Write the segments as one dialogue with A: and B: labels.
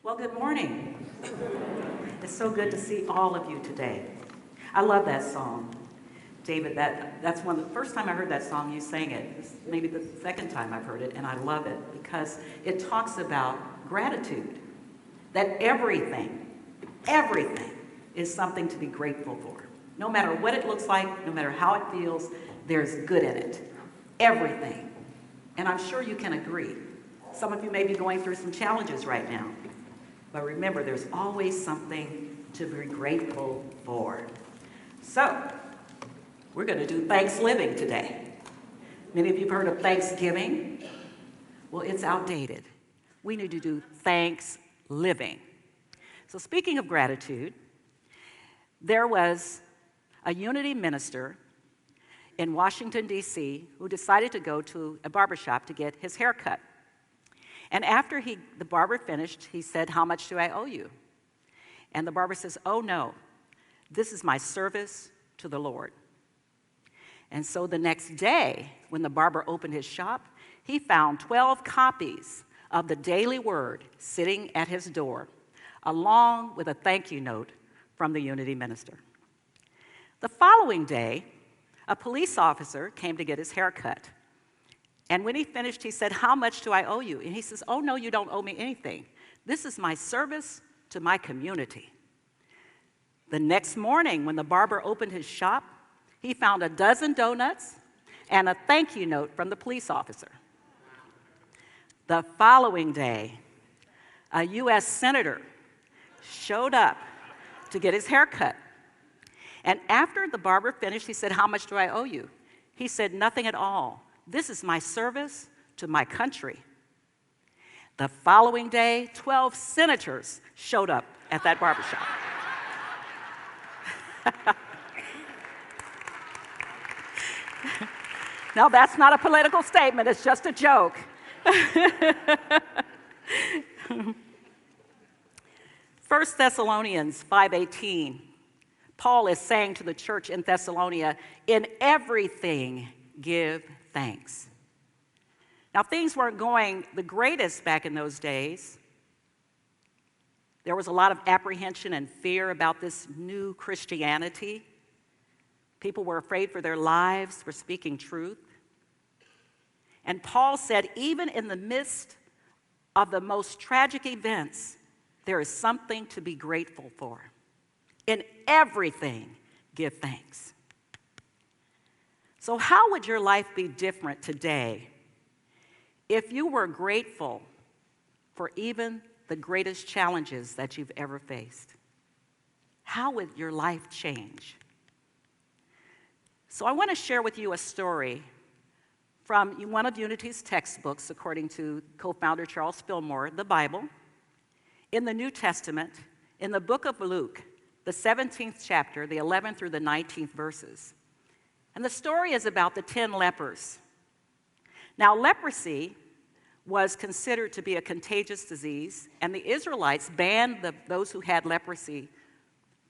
A: Well, good morning. It's so good to see all of you today. I love that song. David, that's one of the first time I heard that song, you sang it. It's maybe the second time I've heard it, and I love it because it talks about gratitude. That everything is something to be grateful for. No matter what it looks like, no matter how it feels, there's good in it. Everything. And I'm sure you can agree. Some of you may be going through some challenges right now. But remember, there's always something to be grateful for. So, we're going to do Thanksgiving today. Many of you have heard of Thanksgiving. Well, it's outdated. We need to do Thanksgiving. So speaking of gratitude, there was a Unity minister in Washington, D.C., who decided to go to a barbershop to get his hair cut. And after the barber finished, he said, "How much do I owe you?" And the barber says, "Oh, no, this is my service to the Lord." And so the next day, when the barber opened his shop, he found 12 copies of the Daily Word sitting at his door, along with a thank you note from the Unity minister. The following day, a police officer came to get his hair cut. And when he finished, he said, "How much do I owe you?" And he says, "Oh, no, you don't owe me anything. This is my service to my community." The next morning, when the barber opened his shop, he found a dozen donuts and a thank you note from the police officer. The following day, a U.S. senator showed up to get his hair cut. And after the barber finished, he said, "How much do I owe you?" He said, "Nothing at all. This is my service to my country." The following day, 12 senators showed up at that barbershop. Now, that's not a political statement, it's just a joke. 1 Thessalonians 5:18, Paul is saying to the church in Thessalonica, "In everything give thanks." Now, things weren't going the greatest back in those days. There was a lot of apprehension and fear about this new Christianity. People were afraid for their lives for speaking truth. And Paul said, even in the midst of the most tragic events, there is something to be grateful for. In everything, give thanks. So how would your life be different today if you were grateful for even the greatest challenges that you've ever faced? How would your life change? So I want to share with you a story from one of Unity's textbooks, according to co-founder Charles Fillmore, the Bible, in the New Testament, in the book of Luke, the 17th chapter, the 11th through the 19th verses. And the story is about the 10 lepers. Now, leprosy was considered to be a contagious disease, and the Israelites banned those who had leprosy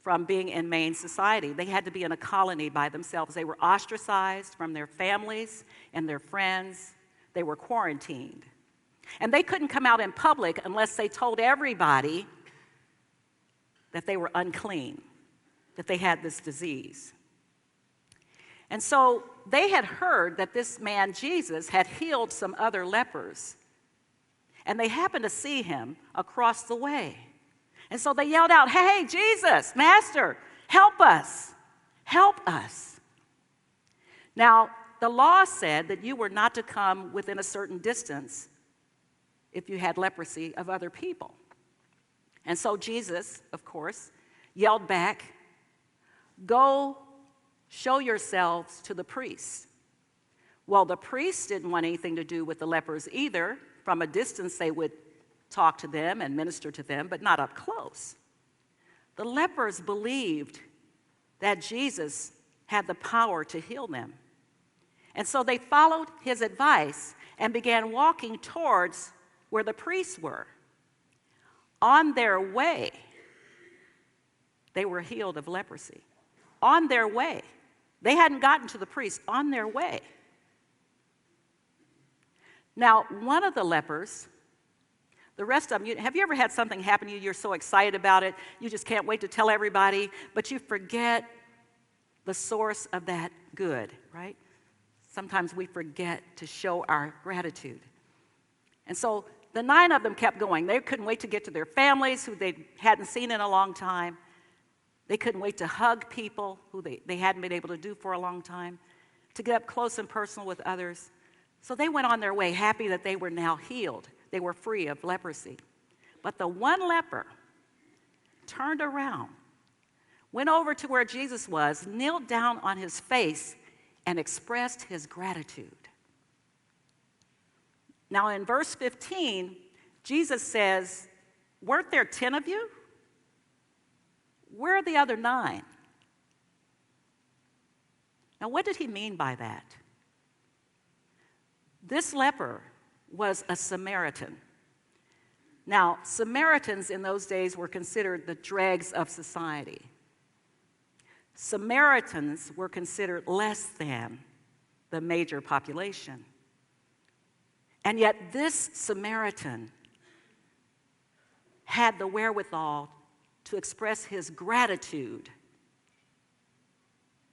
A: from being in main society. They had to be in a colony by themselves. They were ostracized from their families and their friends. They were quarantined. And they couldn't come out in public unless they told everybody that they were unclean, that they had this disease. And so they had heard that this man, Jesus, had healed some other lepers. And they happened to see him across the way. And so they yelled out, "Hey, Jesus, Master, help us, help us." Now, the law said that you were not to come within a certain distance if you had leprosy of other people. And so Jesus, of course, yelled back, "Go show yourselves to the priests." Well, the priests didn't want anything to do with the lepers either. From a distance, they would talk to them and minister to them, but not up close. The lepers believed that Jesus had the power to heal them. And so they followed his advice and began walking towards where the priests were. On their way, they were healed of leprosy. On their way. They hadn't gotten to the priest. On their way. Now, one of the lepers The rest of them, have you ever had something happen to you, you're so excited about it, you just can't wait to tell everybody, but you forget the source of that good, right? Sometimes we forget to show our gratitude. And so the 9 of them kept going. They couldn't wait to get to their families who they hadn't seen in a long time. They couldn't wait to hug people who they hadn't been able to do for a long time, to get up close and personal with others. So they went on their way, happy that they were now healed. They were free of leprosy. But the one leper turned around, went over to where Jesus was, kneeled down on his face, and expressed his gratitude. Now in verse 15, Jesus says, weren't there 10 of you? Where are the other 9? Now what did he mean by that? This leper was a Samaritan. Now, Samaritans in those days were considered the dregs of society. Samaritans were considered less than the major population. And yet this Samaritan had the wherewithal to express his gratitude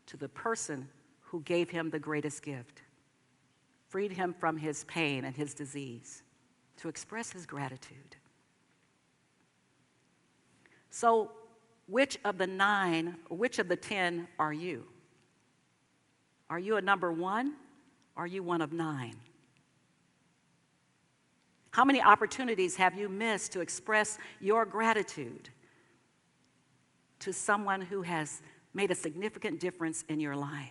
A: to the person who gave him the greatest gift, freed him from his pain and his disease, to express his gratitude. So, which of the 9, or which of the 10 are you? Are you a number 1? Or are you one of 9? How many opportunities have you missed to express your gratitude to someone who has made a significant difference in your life?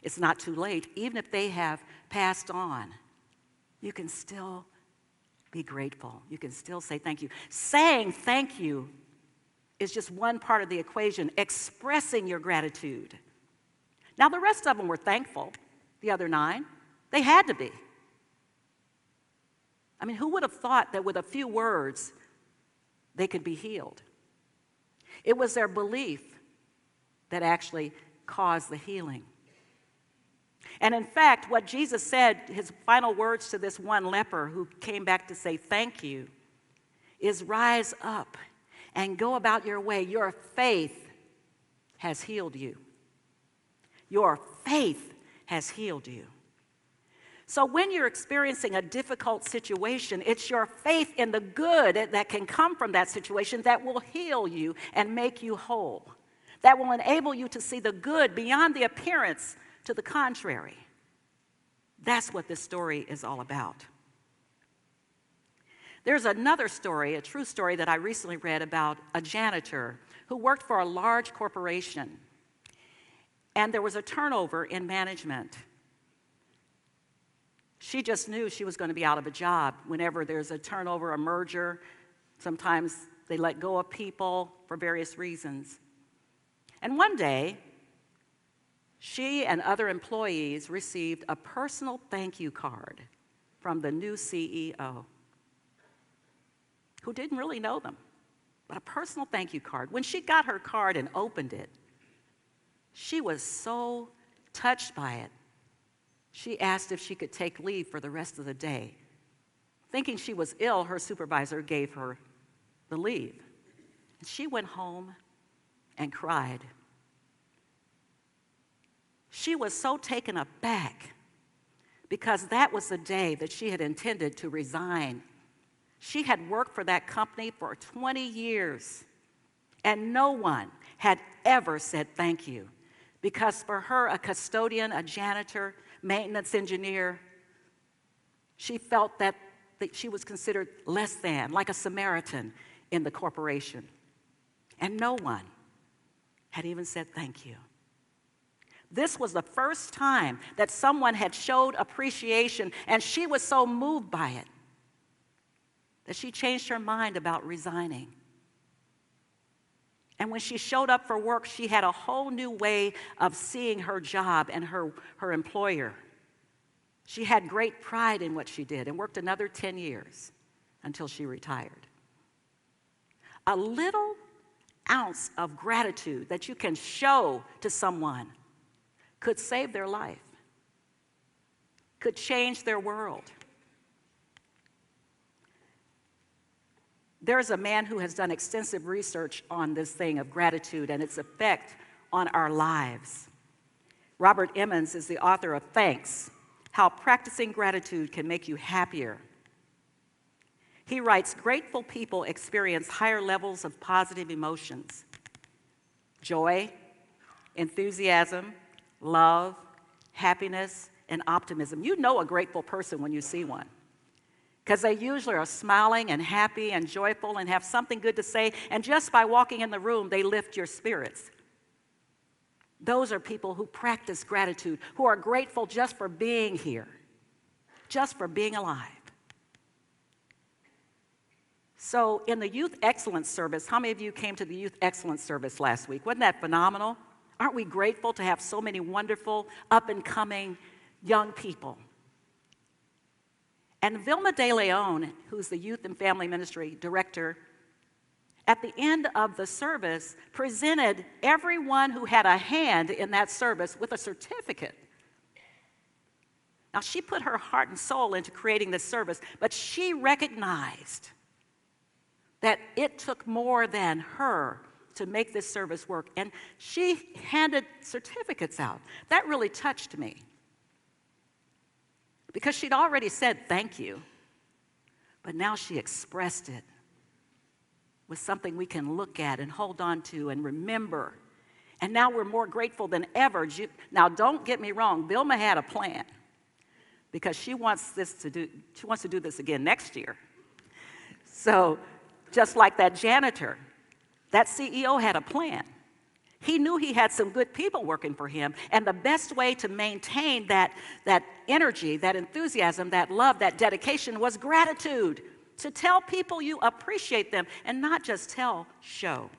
A: It's not too late. Even if they have passed on, you can still be grateful. You can still say thank you. Saying thank you is just one part of the equation, expressing your gratitude. Now, the rest of them were thankful, the other 9. They had to be. I mean, who would have thought that with a few words, they could be healed? It was their belief that actually caused the healing. And in fact, what Jesus said, his final words to this one leper who came back to say thank you, is rise up and go about your way. Your faith has healed you. Your faith has healed you. So when you're experiencing a difficult situation, it's your faith in the good that can come from that situation that will heal you and make you whole, that will enable you to see the good beyond the appearance to the contrary. That's what this story is all about. There's another story, a true story that I recently read about a janitor who worked for a large corporation, and there was a turnover in management. She just knew she was going to be out of a job. Whenever there's a turnover, a merger, sometimes they let go of people for various reasons. And one day, she and other employees received a personal thank you card from the new CEO, who didn't really know them, but a personal thank you card. When she got her card and opened it, she was so touched by it. She asked if she could take leave for the rest of the day. Thinking she was ill, her supervisor gave her the leave. And she went home and cried. She was so taken aback because that was the day that she had intended to resign. She had worked for that company for 20 years, and no one had ever said thank you, because for her, a custodian, a janitor, maintenance engineer, she felt that she was considered less than, like a Samaritan in the corporation. And no one had even said thank you. This was the first time that someone had showed appreciation, and she was so moved by it that she changed her mind about resigning. And when she showed up for work, she had a whole new way of seeing her job and her employer. She had great pride in what she did and worked another 10 years until she retired. A little ounce of gratitude that you can show to someone could save their life, could change their world. There's a man who has done extensive research on this thing of gratitude and its effect on our lives. Robert Emmons is the author of Thanks: How Practicing Gratitude Can Make You Happier. He writes, grateful people experience higher levels of positive emotions: joy, enthusiasm, love, happiness, and optimism. You know a grateful person when you see one, because they usually are smiling and happy and joyful and have something good to say, and just by walking in the room, they lift your spirits. Those are people who practice gratitude, who are grateful just for being here, just for being alive. So in the Youth Excellence Service, how many of you came to the Youth Excellence Service last week? Wasn't that phenomenal? Aren't we grateful to have so many wonderful, up-and-coming young people? And Vilma De Leon, who's the Youth and Family Ministry Director, at the end of the service, presented everyone who had a hand in that service with a certificate. Now, she put her heart and soul into creating this service, but she recognized that it took more than her to make this service work, and she handed certificates out. That really touched me, because she'd already said thank you, but now she expressed it with something we can look at and hold on to and remember. And now we're more grateful than ever. Now, don't get me wrong, Vilma had a plan, because she wants to do this again next year. So, just like that janitor, that CEO had a plan. He knew he had some good people working for him, and the best way to maintain that energy, that enthusiasm, that love, that dedication was gratitude. To tell people you appreciate them, and not just tell, show.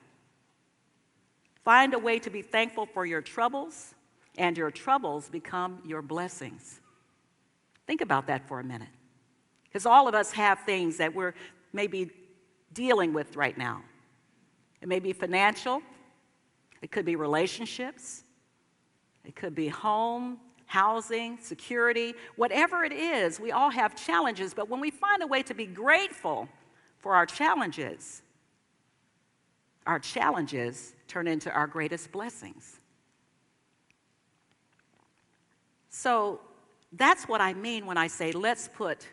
A: Find a way to be thankful for your troubles, and your troubles become your blessings. Think about that for a minute, because all of us have things that we're maybe dealing with right now. It may be financial, it could be relationships, it could be home, housing, security, whatever it is. We all have challenges, but when we find a way to be grateful for our challenges turn into our greatest blessings. So that's what I mean when I say let's put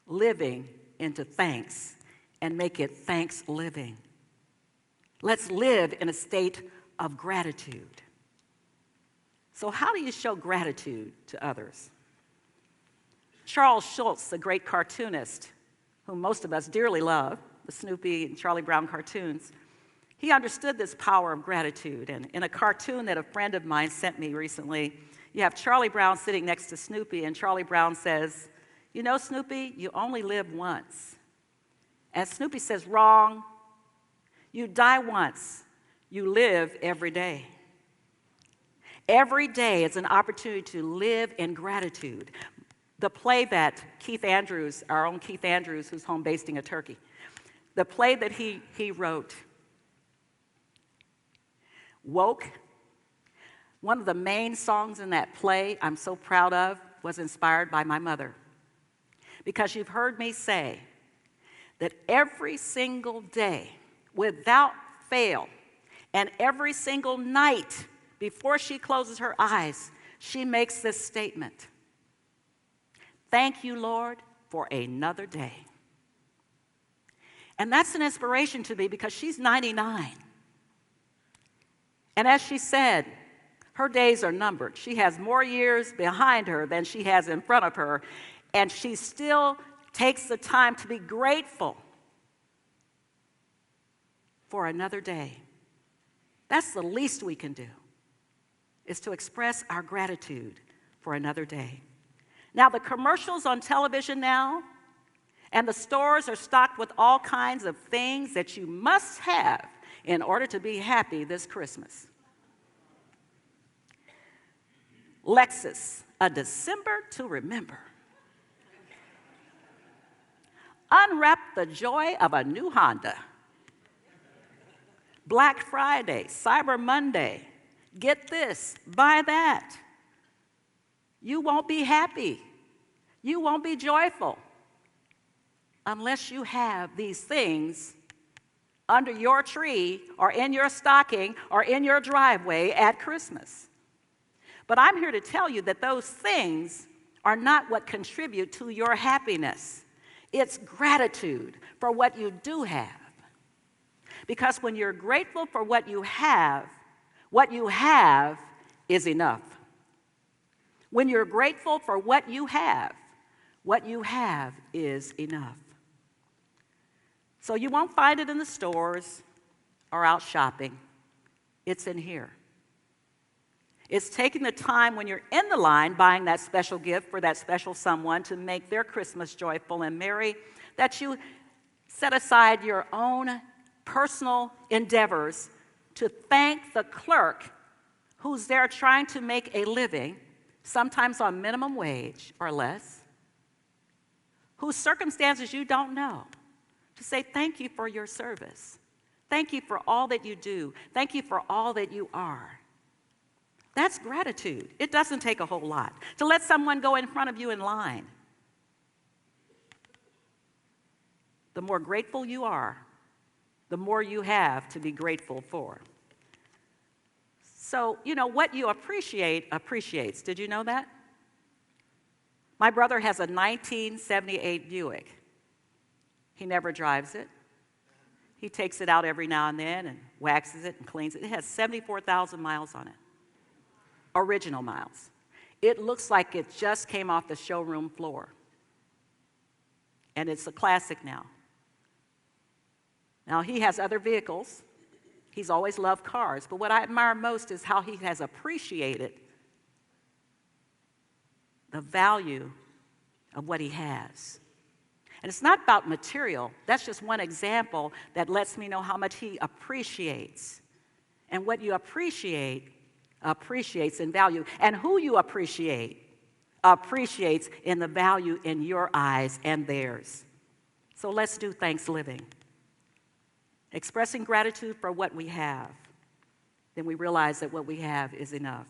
A: living into thanks and make it thanks living. Let's live in a state of gratitude. So how do you show gratitude to others? Charles Schulz, the great cartoonist, whom most of us dearly love, the Snoopy and Charlie Brown cartoons, he understood this power of gratitude. And in a cartoon that a friend of mine sent me recently, you have Charlie Brown sitting next to Snoopy, and Charlie Brown says, "You know, Snoopy, you only live once." And Snoopy says, "Wrong. You die once. You live every day." Every day is an opportunity to live in gratitude. The play that Keith Andrews, our own Keith Andrews, who's home basting a turkey, the play that he wrote, Woke, one of the main songs in that play I'm so proud of was inspired by my mother. Because you've heard me say that every single day, without fail, and every single night before she closes her eyes, she makes this statement: "Thank you, Lord, for another day." And that's an inspiration to me, because she's 99. And as she said, her days are numbered. She has more years behind her than she has in front of her, and she still takes the time to be grateful for another day. That's the least we can do, is to express our gratitude for another day. Now, the commercials on television now and the stores are stocked with all kinds of things that you must have in order to be happy this Christmas. Lexus, a December to remember. Unwrap the joy of a new Honda. Black Friday, Cyber Monday, get this, buy that. You won't be happy. You won't be joyful. unless you have these things under your tree or in your stocking or in your driveway at Christmas. But I'm here to tell you that those things are not what contribute to your happiness. It's gratitude for what you do have. Because when you're grateful for what you have is enough. When you're grateful for what you have is enough. So you won't find it in the stores or out shopping. It's in here. It's taking the time when you're in the line buying that special gift for that special someone to make their Christmas joyful and merry, that you set aside your own personal endeavors to thank the clerk who's there trying to make a living, sometimes on minimum wage or less, whose circumstances you don't know, to say thank you for your service. Thank you for all that you do. Thank you for all that you are. That's gratitude. It doesn't take a whole lot to let someone go in front of you in line. The more grateful you are, the more you have to be grateful for. So, what you appreciate appreciates. Did you know that? My brother has a 1978 Buick. He never drives it. He takes it out every now and then and waxes it and cleans it. It has 74,000 miles on it. Original miles. It looks like it just came off the showroom floor. And it's a classic now. Now, he has other vehicles. He's always loved cars. But what I admire most is how he has appreciated the value of what he has. And it's not about material. That's just one example that lets me know how much he appreciates. And what you appreciate appreciates in value. And who you appreciate appreciates in the value in your eyes and theirs. So let's do Thanksgiving. Expressing gratitude for what we have, then we realize that what we have is enough.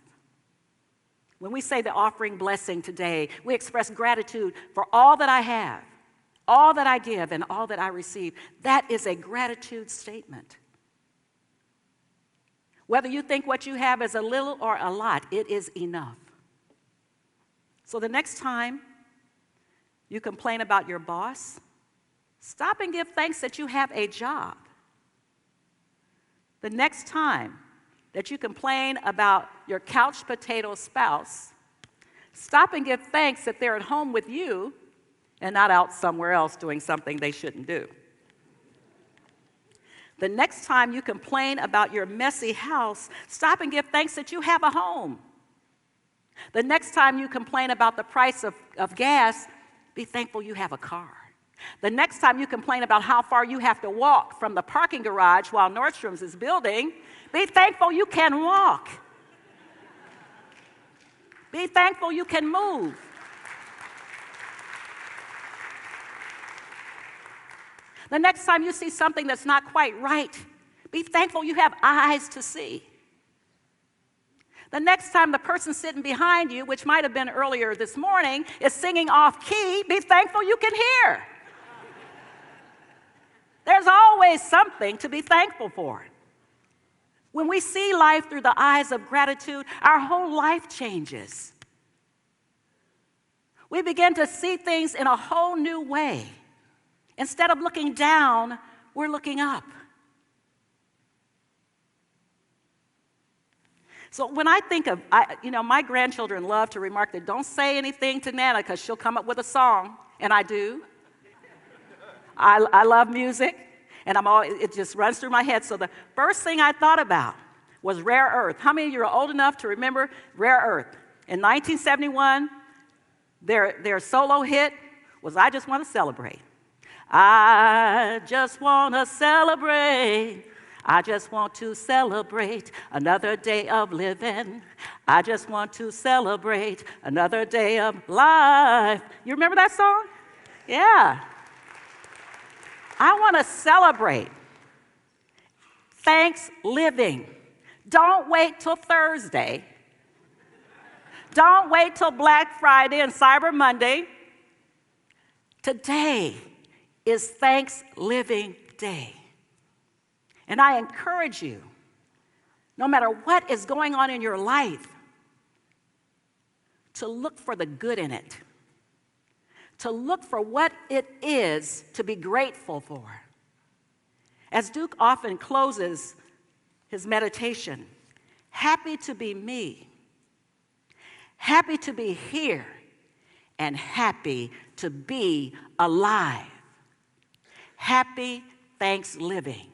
A: When we say the offering blessing today, we express gratitude for all that I have, all that I give, and all that I receive. That is a gratitude statement. Whether you think what you have is a little or a lot, it is enough. So the next time you complain about your boss, stop and give thanks that you have a job. The next time that you complain about your couch potato spouse, stop and give thanks that they're at home with you and not out somewhere else doing something they shouldn't do. The next time you complain about your messy house, stop and give thanks that you have a home. The next time you complain about the price of gas, be thankful you have a car. The next time you complain about how far you have to walk from the parking garage while Nordstrom's is building, be thankful you can walk. Be thankful you can move. The next time you see something that's not quite right, be thankful you have eyes to see. The next time the person sitting behind you, which might have been earlier this morning, is singing off key, be thankful you can hear. There's always something to be thankful for. When we see life through the eyes of gratitude, our whole life changes. We begin to see things in a whole new way. Instead of looking down, we're looking up. So when I think of, my grandchildren love to remark that don't say anything to Nana because she'll come up with a song, and I do. I love music, and it just runs through my head. So the first thing I thought about was Rare Earth. How many of you are old enough to remember Rare Earth? In 1971, their solo hit was I Just Want to Celebrate. I just want to celebrate. I just want to celebrate another day of living. I just want to celebrate another day of life. You remember that song? Yeah. I want to celebrate. Thanks living. Don't wait till Thursday. Don't wait till Black Friday and Cyber Monday. Today is Thanksgiving Day. And I encourage you, no matter what is going on in your life, to look for the good in it, to look for what it is to be grateful for. As Duke often closes his meditation, happy to be me, happy to be here, and happy to be alive. Happy Thanksgiving.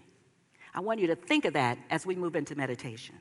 A: I want you to think of that as we move into meditation.